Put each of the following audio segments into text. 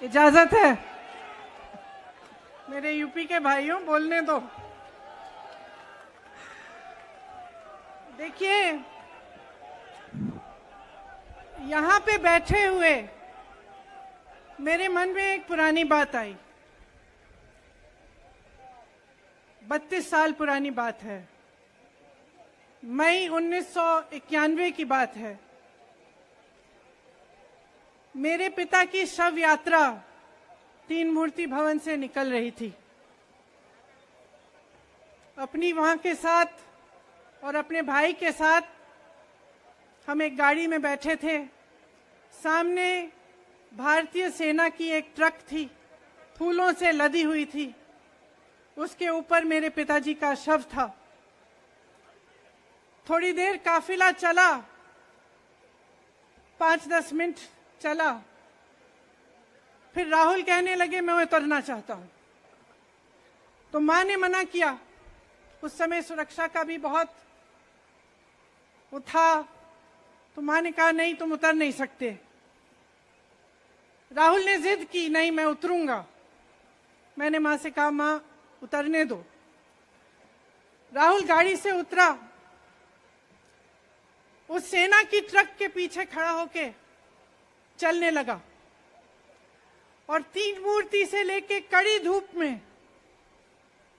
इजाजत है? मेरे यूपी के भाइयों, बोलने दो। देखिए, यहां पे बैठे हुए मेरे मन में एक पुरानी बात आई। 32 साल पुरानी बात है। मई 1991 की बात है। मेरे पिता की शव यात्रा तीन मूर्ति भवन से निकल रही थी। अपनी मां के साथ और अपने भाई के साथ हम एक गाड़ी में बैठे थे। सामने भारतीय सेना की एक ट्रक थी, फूलों से लदी हुई थी। उसके ऊपर मेरे पिताजी का शव था। थोड़ी देर काफिला चला, 5-10 मिनट चला। फिर राहुल कहने लगे मैं उतरना चाहता हूं। तो मां ने मना किया। उस समय सुरक्षा का भी बहुत वो था। तो मां ने कहा नहीं, तुम उतर नहीं सकते। राहुल ने जिद की, नहीं मैं उतरूंगा। मैंने मां से कहा मां उतरने दो। राहुल गाड़ी से उतरा। उस सेना की ट्रक के पीछे खड़ा होके चलने लगा और तीन मूर्ति से लेके कड़ी धूप में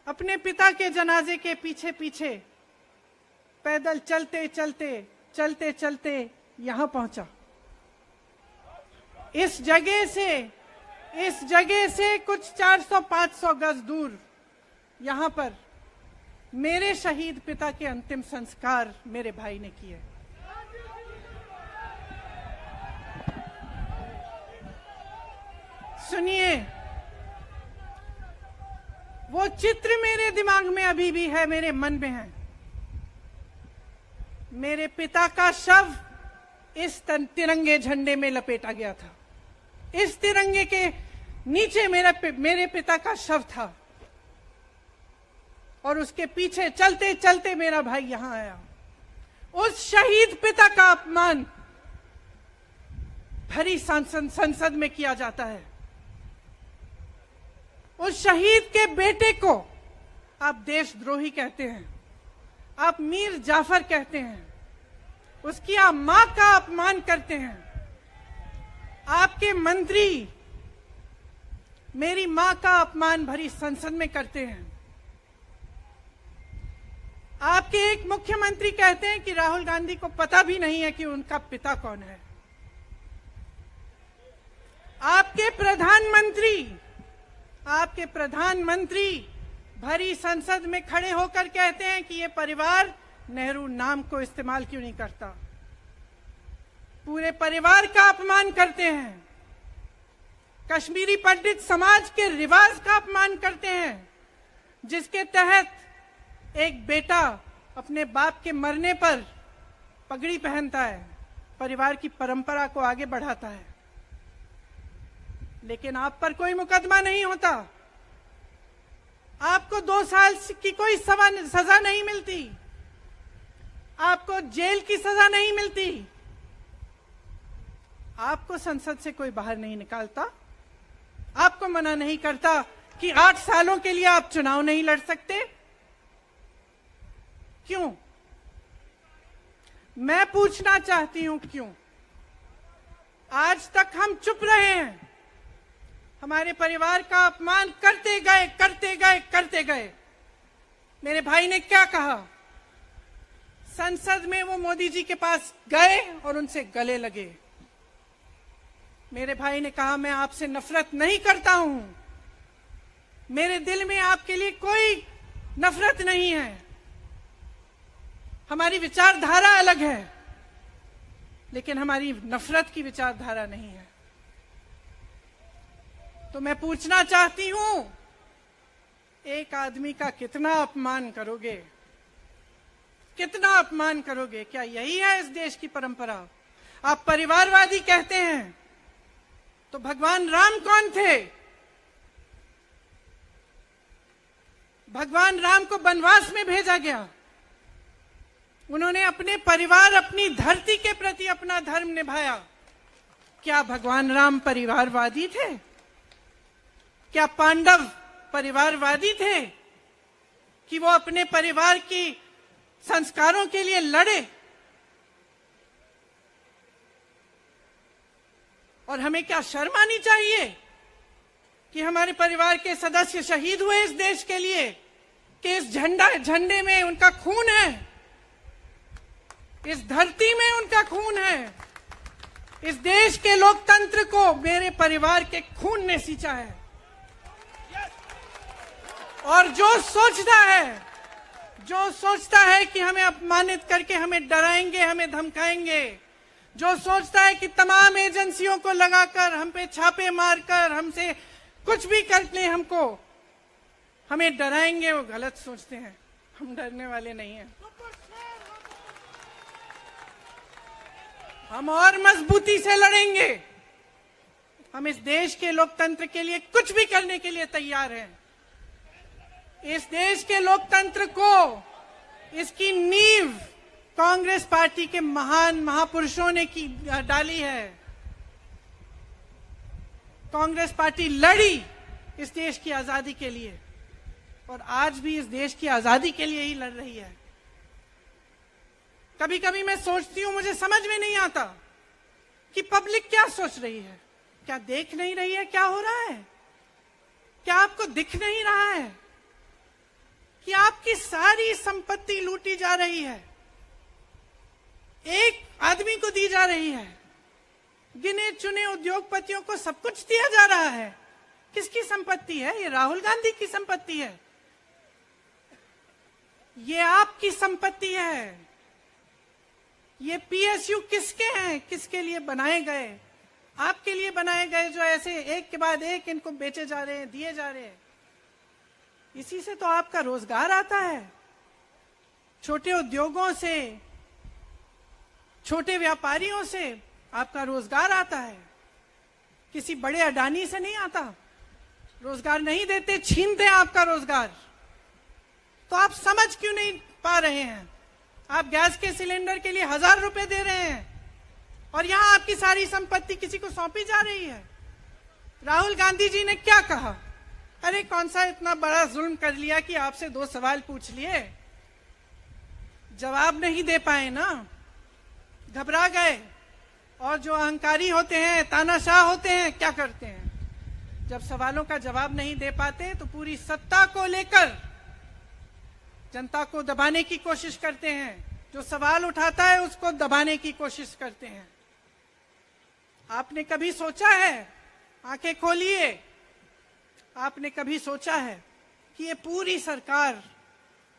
अपने पिता के जनाजे के पीछे पीछे पैदल चलते चलते चलते चलते यहां पहुंचा। इस जगह से कुछ 400-500 गज दूर यहां पर मेरे शहीद पिता के अंतिम संस्कार मेरे भाई ने किए। सुनिए, वो चित्र मेरे दिमाग में अभी भी है, मेरे मन में है। मेरे पिता का शव इस तिरंगे झंडे में लपेटा गया था। इस तिरंगे के नीचे मेरे पिता का शव था और उसके पीछे चलते चलते मेरा भाई यहां आया। उस शहीद पिता का अपमान भरी संसद में किया जाता है। उस शहीद के बेटे को आप देशद्रोही कहते हैं, आप मीर जाफर कहते हैं, उसकी आप मां का अपमान करते हैं। आपके मंत्री मेरी मां का अपमान भरी संसद में करते हैं। आपके एक मुख्यमंत्री कहते हैं कि राहुल गांधी को पता भी नहीं है कि उनका पिता कौन है। आपके प्रधानमंत्री भरी संसद में खड़े होकर कहते हैं कि ये परिवार नेहरू नाम को इस्तेमाल क्यों नहीं करता। पूरे परिवार का अपमान करते हैं। कश्मीरी पंडित समाज के रिवाज का अपमान करते हैं, जिसके तहत एक बेटा अपने बाप के मरने पर पगड़ी पहनता है, परिवार की परंपरा को आगे बढ़ाता है। लेकिन आप पर कोई मुकदमा नहीं होता। आपको 2 साल की कोई सजा नहीं मिलती। आपको जेल की सजा नहीं मिलती। आपको संसद से कोई बाहर नहीं निकालता। आपको मना नहीं करता कि 8 सालों के लिए आप चुनाव नहीं लड़ सकते। क्यों? मैं पूछना चाहती हूं, क्यों? आज तक हम चुप रहे हैं। हमारे परिवार का अपमान करते गए। मेरे भाई ने क्या कहा? संसद में वो मोदी जी के पास गए और उनसे गले लगे। मेरे भाई ने कहा मैं आपसे नफरत नहीं करता हूं, मेरे दिल में आपके लिए कोई नफरत नहीं है। हमारी विचारधारा अलग है, लेकिन हमारी नफरत की विचारधारा नहीं है। तो मैं पूछना चाहती हूं, एक आदमी का कितना अपमान करोगे? कितना अपमान करोगे? क्या यही है इस देश की परंपरा? आप परिवारवादी कहते हैं, तो भगवान राम कौन थे? भगवान राम को वनवास में भेजा गया। उन्होंने अपने परिवार, अपनी धरती के प्रति अपना धर्म निभाया। क्या भगवान राम परिवारवादी थे? क्या पांडव परिवारवादी थे कि वो अपने परिवार की संस्कारों के लिए लड़े? और हमें क्या शर्म आनी चाहिए कि हमारे परिवार के सदस्य शहीद हुए इस देश के लिए, कि इस झंडे में उनका खून है, इस धरती में उनका खून है, इस देश के लोकतंत्र को मेरे परिवार के खून ने सींचा है। और जो सोचता है कि हमें अपमानित करके हमें डराएंगे, हमें धमकाएंगे, जो सोचता है कि तमाम एजेंसियों को लगाकर हम पे छापे मारकर हमसे कुछ भी कर ले, हमको हमें डराएंगे, वो गलत सोचते हैं। हम डरने वाले नहीं हैं। हम और मजबूती से लड़ेंगे। हम इस देश के लोकतंत्र के लिए कुछ भी करने के लिए तैयार हैं। इस देश के लोकतंत्र को, इसकी नींव कांग्रेस पार्टी के महान महापुरुषों ने डाली है। कांग्रेस पार्टी लड़ी इस देश की आजादी के लिए और आज भी इस देश की आजादी के लिए ही लड़ रही है। कभी कभी मैं सोचती हूं, मुझे समझ में नहीं आता कि पब्लिक क्या सोच रही है। क्या देख नहीं रही है क्या हो रहा है? क्या आपको दिख नहीं रहा है कि आपकी सारी संपत्ति लूटी जा रही है, एक आदमी को दी जा रही है, गिने चुने उद्योगपतियों को सब कुछ दिया जा रहा है? किसकी संपत्ति है? ये राहुल गांधी की संपत्ति है, ये आपकी संपत्ति है। ये पीएसयू किसके हैं? किसके लिए बनाए गए? आपके लिए बनाए गए, जो ऐसे एक के बाद एक इनको बेचे जा रहे हैं, दिए जा रहे हैं। इसी से तो आपका रोजगार आता है। छोटे उद्योगों से, छोटे व्यापारियों से आपका रोजगार आता है। किसी बड़े अडानी से नहीं आता। रोजगार नहीं देते, छीनते हैं आपका रोजगार। तो आप समझ क्यों नहीं पा रहे हैं? आप गैस के सिलेंडर के लिए 1000 रुपए दे रहे हैं और यहां आपकी सारी संपत्ति किसी को सौंपी जा रही है। राहुल गांधी जी ने क्या कहा? अरे कौन सा इतना बड़ा जुल्म कर लिया कि आपसे 2 सवाल पूछ लिए, जवाब नहीं दे पाए ना, घबरा गए। और जो अहंकारी होते हैं, तानाशाह होते हैं, क्या करते हैं? जब सवालों का जवाब नहीं दे पाते तो पूरी सत्ता को लेकर जनता को दबाने की कोशिश करते हैं। जो सवाल उठाता है उसको दबाने की कोशिश करते हैं। आपने कभी सोचा है, आंखें खोलिए, आपने कभी सोचा है कि ये पूरी सरकार,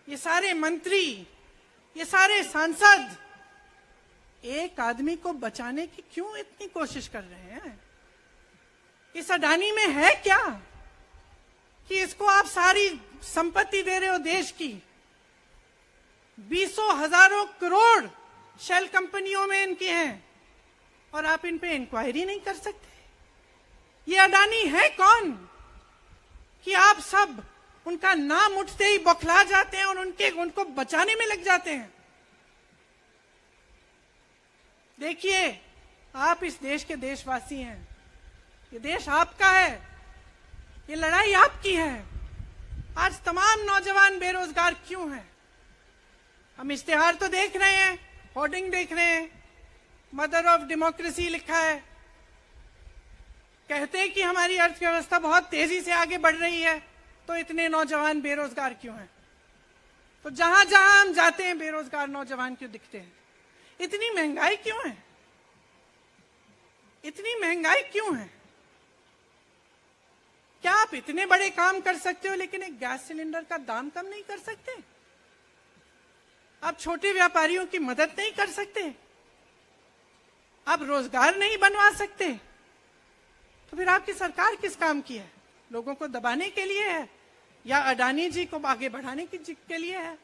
ये सारे मंत्री, ये सारे सांसद एक आदमी को बचाने की क्यों इतनी कोशिश कर रहे हैं? इस अडानी में है क्या कि इसको आप सारी संपत्ति दे रहे हो देश की? 20 हजारों करोड़ शेल कंपनियों में इनके हैं और आप इन पे इंक्वायरी नहीं कर सकते। ये अडानी है कौन कि आप सब उनका नाम उठते ही बौखला जाते हैं और उनको बचाने में लग जाते हैं? देखिए, आप इस देश के देशवासी हैं, ये देश आपका है, ये लड़ाई आपकी है। आज तमाम नौजवान बेरोजगार क्यों हैं? हम इश्तेहार तो देख रहे हैं, होर्डिंग देख रहे हैं, मदर ऑफ डेमोक्रेसी लिखा है, कहते हैं कि हमारी अर्थव्यवस्था बहुत तेजी से आगे बढ़ रही है, तो इतने नौजवान बेरोजगार क्यों हैं? तो जहां जहां हम जाते हैं बेरोजगार नौजवान क्यों दिखते हैं? इतनी महंगाई क्यों है? इतनी महंगाई क्यों है? क्या आप इतने बड़े काम कर सकते हो लेकिन एक गैस सिलेंडर का दाम कम नहीं कर सकते? आप छोटे व्यापारियों की मदद नहीं कर सकते? आप रोजगार नहीं बनवा सकते? तो फिर आपकी सरकार किस काम की है? लोगों को दबाने के लिए है या अडानी जी को आगे बढ़ाने के लिए है?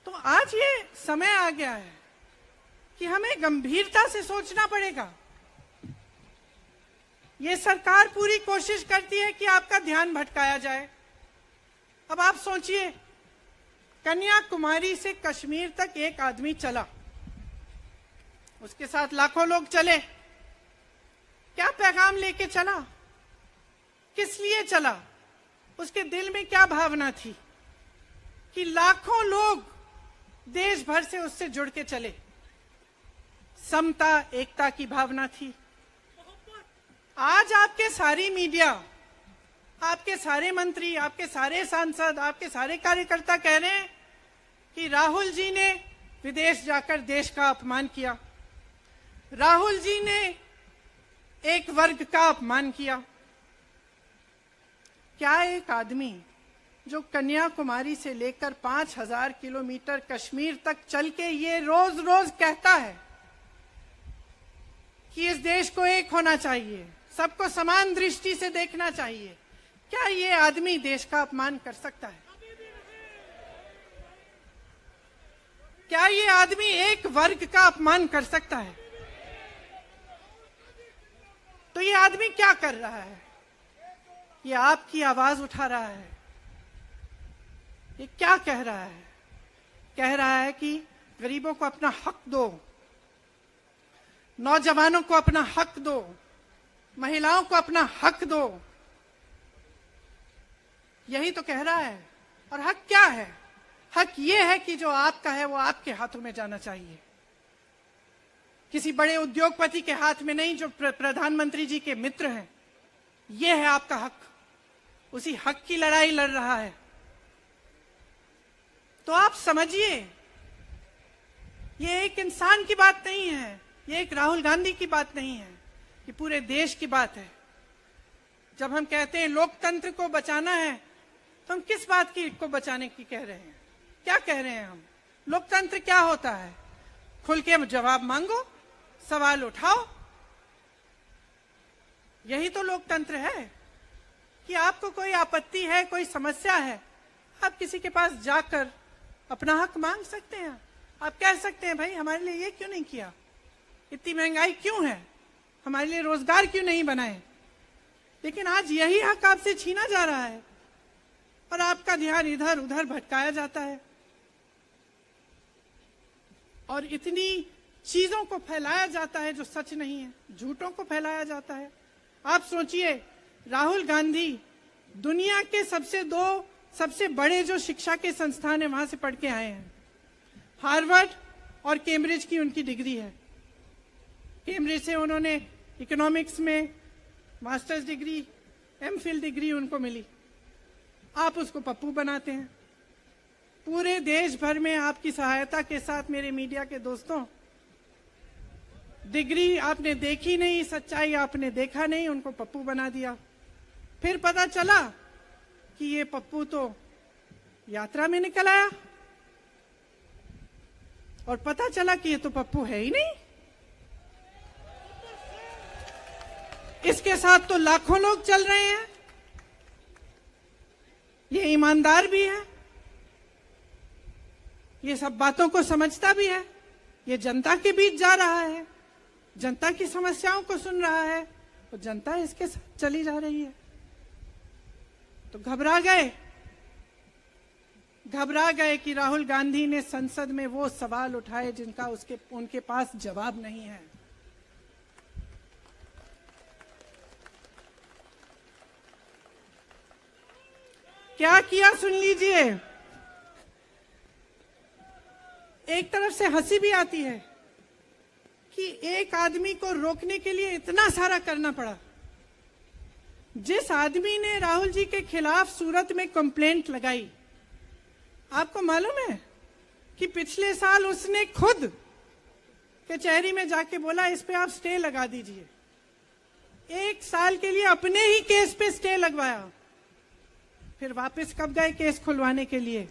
तो आज ये समय आ गया है कि हमें गंभीरता से सोचना पड़ेगा। ये सरकार पूरी कोशिश करती है कि आपका ध्यान भटकाया जाए। अब आप सोचिए, कन्याकुमारी से कश्मीर तक एक आदमी चला, उसके साथ लाखों लोग चले, क्या पैगाम लेके चला? किस लिए चला, उसके दिल में क्या भावना थी कि लाखों लोग देश भर से उससे जुड़ के चले। समता, एकता की भावना थी। आज आपके सारी मीडिया, आपके सारे मंत्री, आपके सारे सांसद, आपके सारे कार्यकर्ता कह रहे हैं कि राहुल जी ने विदेश जाकर देश का अपमान किया, राहुल जी ने एक वर्ग का अपमान किया। क्या एक आदमी जो कन्याकुमारी से लेकर 5000 किलोमीटर कश्मीर तक चल के ये रोज रोज कहता है कि इस देश को एक होना चाहिए, सबको समान दृष्टि से देखना चाहिए, क्या ये आदमी देश का अपमान कर सकता है? क्या ये आदमी एक वर्ग का अपमान कर सकता है? तो ये आदमी क्या कर रहा है? ये आपकी आवाज उठा रहा है। ये क्या कह रहा है? कह रहा है कि गरीबों को अपना हक दो, नौजवानों को अपना हक दो, महिलाओं को अपना हक दो। यही तो कह रहा है। और हक क्या है? हक ये है कि जो आपका है वो आपके हाथों में जाना चाहिए, किसी बड़े उद्योगपति के हाथ में नहीं, जो प्रधानमंत्री जी के मित्र हैं। ये है आपका हक। उसी हक की लड़ाई लड़ रहा है। तो आप समझिए, ये एक इंसान की बात नहीं है, ये एक राहुल गांधी की बात नहीं है, ये पूरे देश की बात है। जब हम कहते हैं लोकतंत्र को बचाना है, तो हम किस बात को बचाने की कह रहे हैं? क्या कह रहे हैं हम? लोकतंत्र क्या होता है? खुल के जवाब मांगो, सवाल उठाओ। यही तो लोकतंत्र है कि आपको कोई आपत्ति है, कोई समस्या है, आप किसी के पास जाकर अपना हक मांग सकते हैं। आप कह सकते हैं भाई हमारे लिए ये क्यों नहीं किया, इतनी महंगाई क्यों है, हमारे लिए रोजगार क्यों नहीं बनाए। लेकिन आज यही हक आपसे छीना जा रहा है और आपका ध्यान इधर उधर भटकाया जाता है और इतनी चीजों को फैलाया जाता है जो सच नहीं है, झूठों को फैलाया जाता है। आप सोचिए, राहुल गांधी दुनिया के सबसे बड़े जो शिक्षा के संस्थान है वहां से पढ़ के आए हैं। हार्वर्ड और कैम्ब्रिज की उनकी डिग्री है। कैम्ब्रिज से उन्होंने इकोनॉमिक्स में मास्टर्स डिग्री, एमफिल डिग्री उनको मिली। आप उसको पप्पू बनाते हैं। पूरे देश भर में आपकी सहायता के साथ मेरे मीडिया के दोस्तों, डिग्री आपने देखी नहीं, सच्चाई आपने देखा नहीं, उनको पप्पू बना दिया। फिर पता चला कि ये पप्पू तो यात्रा में निकल आया और पता चला कि ये तो पप्पू है ही नहीं। इसके साथ तो लाखों लोग चल रहे हैं। ये ईमानदार भी है, ये सब बातों को समझता भी है, ये जनता के बीच जा रहा है, जनता की समस्याओं को सुन रहा है और जनता इसके साथ चली जा रही है। तो घबरा गए कि राहुल गांधी ने संसद में वो सवाल उठाए जिनका उनके पास जवाब नहीं है। क्या किया सुन लीजिए। एक तरफ से हंसी भी आती है कि एक आदमी को रोकने के लिए इतना सारा करना पड़ा। जिस आदमी ने राहुल जी के खिलाफ सूरत में कंप्लेंट लगाई, आपको मालूम है कि पिछले साल उसने खुद कचहरी में जाके बोला इस पे आप स्टे लगा दीजिए। 1 साल के लिए अपने ही केस पे स्टे लगवाया। फिर वापस कब गए केस खुलवाने के लिए?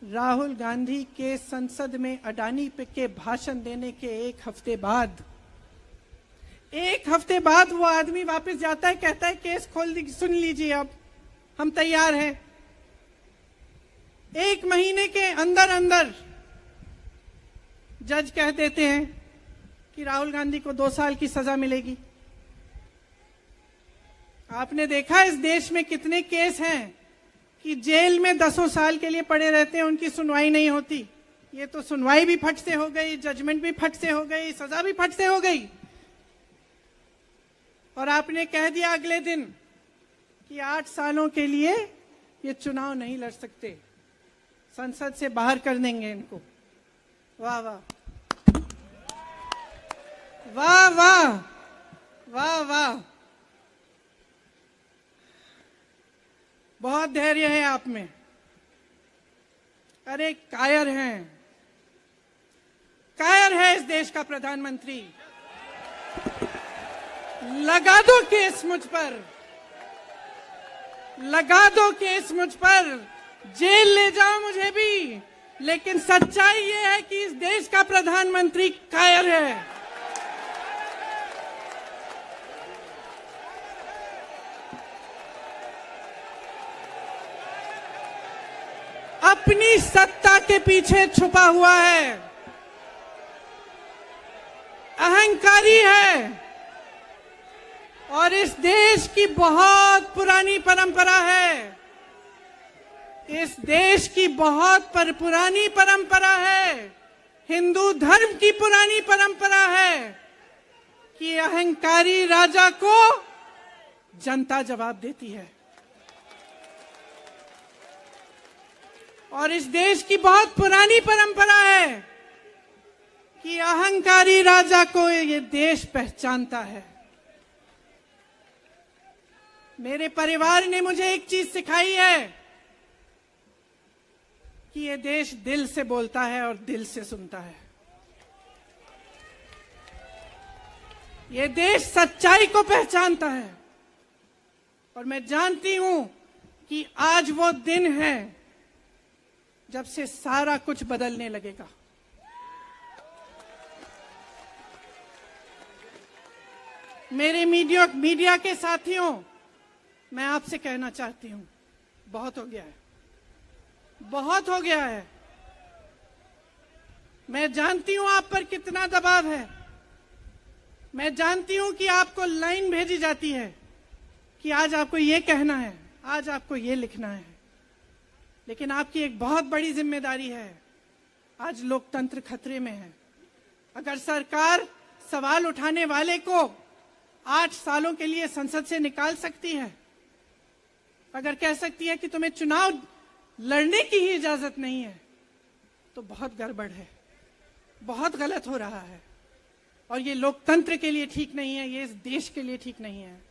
राहुल गांधी के संसद में अडानी पे के भाषण देने के 1 हफ्ते बाद। 1 हफ्ते बाद वो आदमी वापस जाता है, कहता है केस खोल दी, सुन लीजिए अब हम तैयार हैं। 1 महीने के अंदर अंदर जज कह देते हैं कि राहुल गांधी को 2 साल की सजा मिलेगी। आपने देखा इस देश में कितने केस हैं कि जेल में 10 साल के लिए पड़े रहते हैं, उनकी सुनवाई नहीं होती। ये तो सुनवाई भी फट से हो गई, जजमेंट भी फट से हो गई, सजा भी फट से हो गई। और आपने कह दिया अगले दिन कि 8 सालों के लिए ये चुनाव नहीं लड़ सकते, संसद से बाहर कर देंगे इनको। वाह वाह वाह वाह वाह वाह, बहुत धैर्य है आप में। अरे कायर हैं, कायर है इस देश का प्रधानमंत्री। लगा दो केस मुझ पर, लगा दो केस मुझ पर, जेल ले जाओ मुझे भी, लेकिन सच्चाई ये है कि इस देश का प्रधानमंत्री कायर है। अपनी सत्ता के पीछे छुपा हुआ है, अहंकारी है, और इस देश की बहुत पुरानी परंपरा है, इस देश की बहुत पुरानी परंपरा है, हिंदू धर्म की पुरानी परंपरा है कि अहंकारी राजा को जनता जवाब देती है। और इस देश की बहुत पुरानी परंपरा है कि अहंकारी राजा को ये देश पहचानता है। मेरे परिवार ने मुझे एक चीज सिखाई है कि ये देश दिल से बोलता है और दिल से सुनता है। ये देश सच्चाई को पहचानता है, और मैं जानती हूं कि आज वो दिन है जब से सारा कुछ बदलने लगेगा। मेरे मीडिया के साथियों, मैं आपसे कहना चाहती हूं, बहुत हो गया है, बहुत हो गया है। मैं जानती हूं आप पर कितना दबाव है, मैं जानती हूं कि आपको लाइन भेजी जाती है कि आज आपको ये कहना है, आज आपको ये लिखना है, लेकिन आपकी एक बहुत बड़ी जिम्मेदारी है। आज लोकतंत्र खतरे में है। अगर सरकार सवाल उठाने वाले को 8 सालों के लिए संसद से निकाल सकती है, अगर कह सकती है कि तुम्हें चुनाव लड़ने की ही इजाजत नहीं है, तो बहुत गड़बड़ है, बहुत गलत हो रहा है, और ये लोकतंत्र के लिए ठीक नहीं है, ये इस देश के लिए ठीक नहीं है।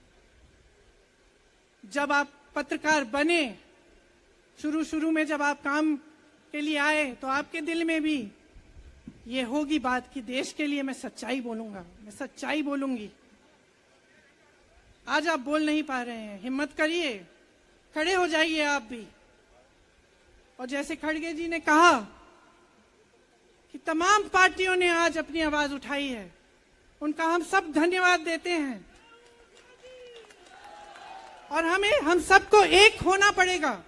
जब आप पत्रकार बने, शुरू में जब आप काम के लिए आए, तो आपके दिल में भी ये होगी बात कि देश के लिए मैं सच्चाई बोलूंगा, मैं सच्चाई बोलूंगी। आज आप बोल नहीं पा रहे हैं, हिम्मत करिए, खड़े हो जाइए आप भी। और जैसे खड़गे जी ने कहा कि तमाम पार्टियों ने आज अपनी आवाज उठाई है, उनका हम सब धन्यवाद देते हैं। और हम सबको एक होना पड़ेगा,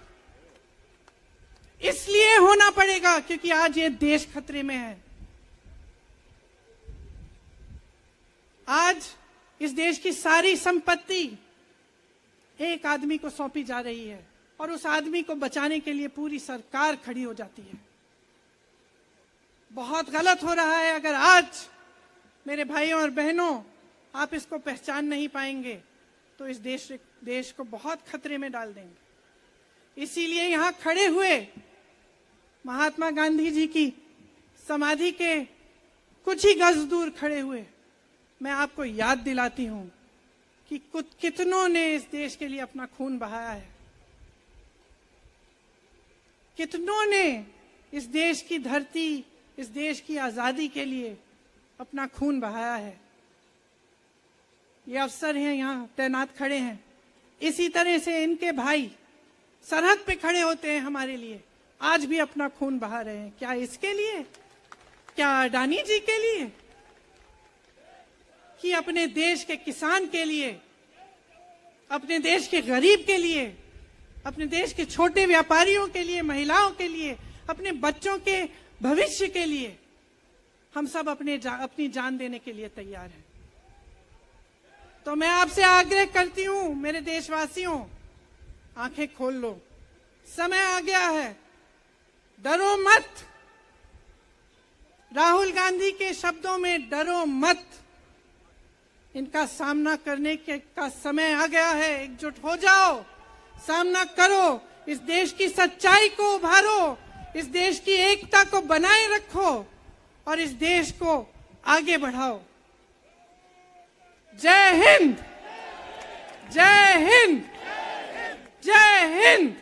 इसलिए होना पड़ेगा क्योंकि आज ये देश खतरे में है। आज इस देश की सारी संपत्ति एक आदमी को सौंपी जा रही है, और उस आदमी को बचाने के लिए पूरी सरकार खड़ी हो जाती है। बहुत गलत हो रहा है। अगर आज मेरे भाइयों और बहनों आप इसको पहचान नहीं पाएंगे, तो इस देश को बहुत खतरे में डाल देंगे। इसीलिए यहां खड़े हुए महात्मा गांधी जी की समाधि के कुछ ही गज दूर खड़े हुए मैं आपको याद दिलाती हूं कि कितनों ने इस देश के लिए अपना खून बहाया है, कितनों ने इस देश की धरती, इस देश की आजादी के लिए अपना खून बहाया है। ये अफसर हैं यहाँ तैनात खड़े हैं, इसी तरह से इनके भाई सरहद पे खड़े होते हैं हमारे लिए, आज भी अपना खून बहा रहे हैं। क्या इसके लिए, क्या अडानी जी के लिए, कि अपने देश के किसान के लिए, अपने देश के गरीब के लिए, अपने देश के छोटे व्यापारियों के लिए, महिलाओं के लिए, अपने बच्चों के भविष्य के लिए हम सब अपनी जान देने के लिए तैयार हैं। तो मैं आपसे आग्रह करती हूं, मेरे देशवासियों, आंखें खोल लो, समय आ गया है, डरो मत। राहुल गांधी के शब्दों में डरो मत, इनका सामना करने का समय आ गया है। एकजुट हो जाओ, सामना करो, इस देश की सच्चाई को उभारो, इस देश की एकता को बनाए रखो और इस देश को आगे बढ़ाओ। जय हिंद, जय हिंद, जय हिंद।